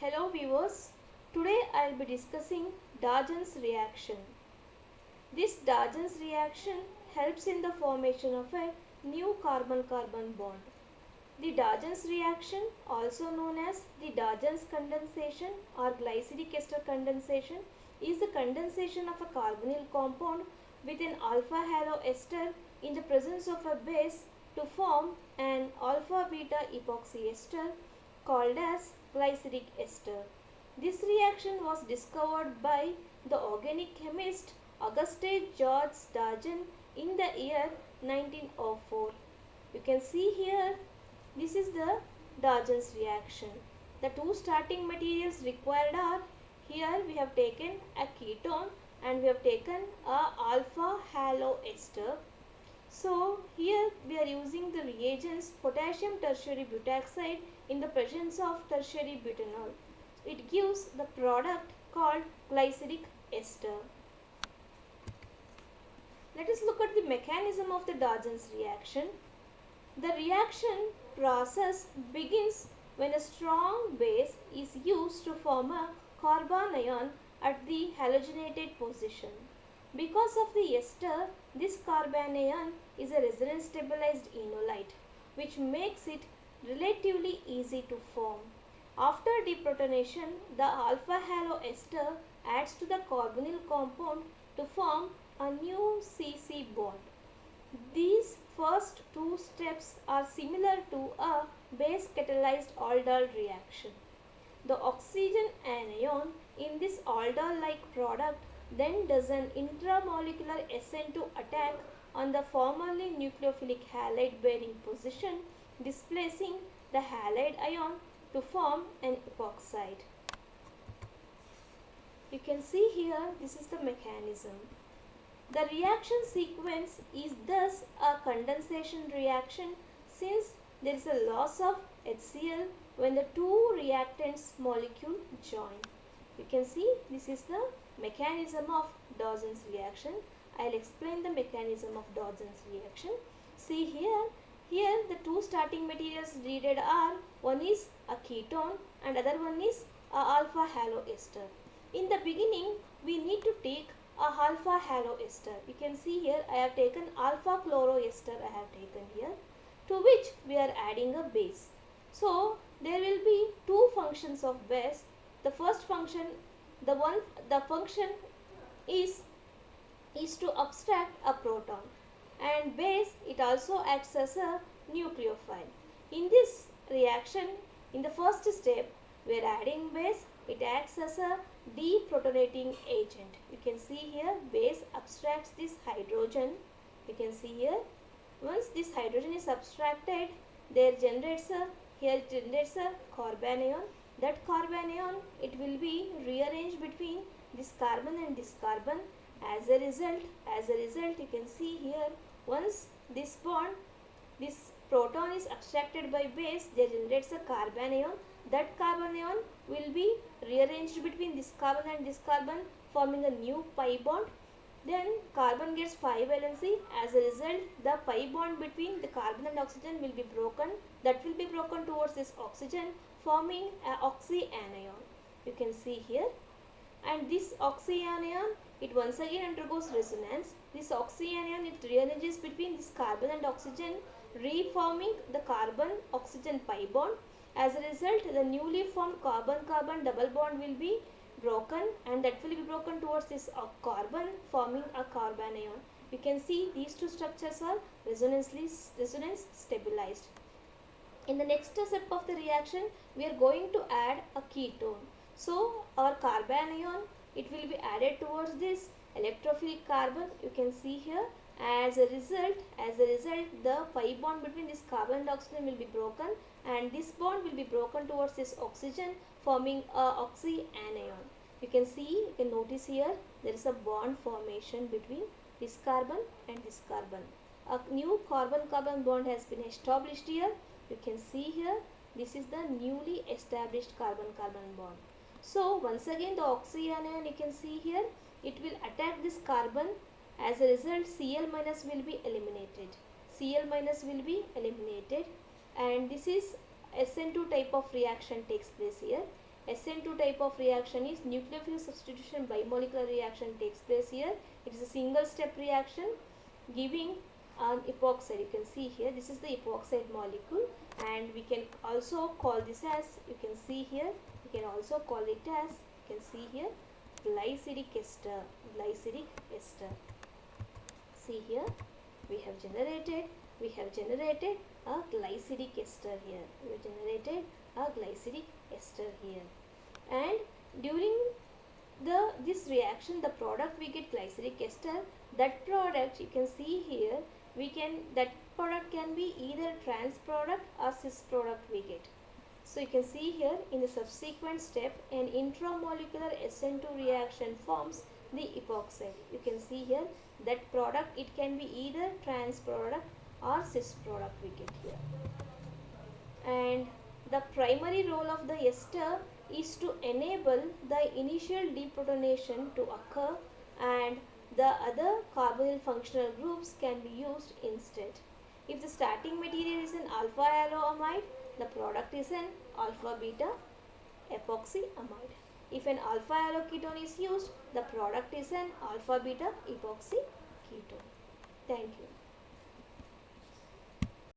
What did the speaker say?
Hello viewers, today I will be discussing Darzen's reaction. This Darzen's reaction helps in the formation of a new carbon-carbon bond. The Darzen's reaction, also known as the Darzen's condensation or glyceric ester condensation, is the condensation of a carbonyl compound with an alpha halo ester in the presence of a base to form an alpha beta epoxy ester called as glyceric ester. This reaction was discovered by the organic chemist Auguste George Darzen in the year 1904. You can see here, this is the Darzen's reaction. The two starting materials required are, here we have taken a ketone and we have taken a alpha halo ester. So here we are using the reagents potassium tertiary butaxide in the presence of tertiary butanol. It gives the product called glyceric ester. Let us look at the mechanism of the Darzen's reaction. The reaction process begins when a strong base is used to form a carbanion at the halogenated position. Because of the ester, this carbanion is a resonance stabilized enolite, which makes it relatively easy to form. After deprotonation, the alpha halo ester adds to the carbonyl compound to form a new CC bond. These first two steps are similar to a base catalyzed aldol reaction. The oxygen anion in this aldol-like product then does an intramolecular SN2 attack on the formerly nucleophilic halide bearing position, displacing the halide ion to form an epoxide. You can see here, this is the mechanism. The reaction sequence is thus a condensation reaction since there is a loss of HCl when the two reactants molecule join. You can see this is the mechanism of Darzen's reaction. I will explain the mechanism of Darzen's reaction. See here the two starting materials needed are, one is a ketone and other one is a alpha halo ester. In the beginning we need to take a alpha halo ester. You can see here I have taken alpha chloroester here, to which we are adding a base. So there will be two functions of base. The first function, the function is to abstract a proton, and base, it also acts as a nucleophile. In this reaction, in the first step, we are adding base. It acts as a deprotonating agent. You can see here base abstracts this hydrogen. You can see here, once this hydrogen is abstracted, there generates a carbanion. That carbanion, it will be rearranged between this carbon and this carbon. As a result, you can see here, once this proton is abstracted by base, there generates a carbanion. That carbanion will be rearranged between this carbon and this carbon, forming a new pi bond. Then carbon gets 5 valency. As a result, the pi bond between the carbon and oxygen will be broken. That will be broken towards this oxygen, forming an oxyanion. You can see here. And this oxyanion, it once again undergoes resonance. This oxyanion, it rearranges between this carbon and oxygen, reforming the carbon-oxygen pi bond. As a result, the newly formed carbon-carbon double bond will be broken, and that will be broken towards this carbon, forming a carbanion. You can see these two structures are resonance stabilized. In the next step of the reaction, we are going to add a ketone. So our carbanion, it will be added towards this electrophilic carbon. You can see here. As a result, the pi bond between this carbon and oxygen will be broken, and this bond will be broken towards this oxygen, forming a oxyanion. You can notice here there is a bond formation between this carbon and this carbon. A new carbon-carbon bond has been established here. You can see here, this is the newly established carbon-carbon bond. So once again the oxyanion, you can see here, it will attack this carbon. As a result, Cl- will be eliminated. Cl- will be eliminated, and this is SN2 type of reaction takes place here. SN2 type of reaction is nucleophile substitution bimolecular reaction takes place here. It is a single step reaction giving an epoxide. You can see here, this is the epoxide molecule, and we can also call this as, you can see here, we can also call it as, you can see here, glyceric ester. Glyceric ester. See here, we have generated a glyceric ester here. We have generated a glyceric ester here, and during this reaction, the product we get glyceric ester. That product, you can see here, that product can be either trans product or cis product we get. So you can see here, in the subsequent step, an intramolecular SN2 reaction forms the epoxide. You can see here, that product, it can be either trans product or cis product we get here. And the primary role of the ester is to enable the initial deprotonation to occur, and the other carbonyl functional groups can be used instead. If the starting material is an alpha haloamide, the product is an alpha beta epoxy amide. If an alpha haloketone is used, the product is an alpha beta epoxy ketone. Thank you.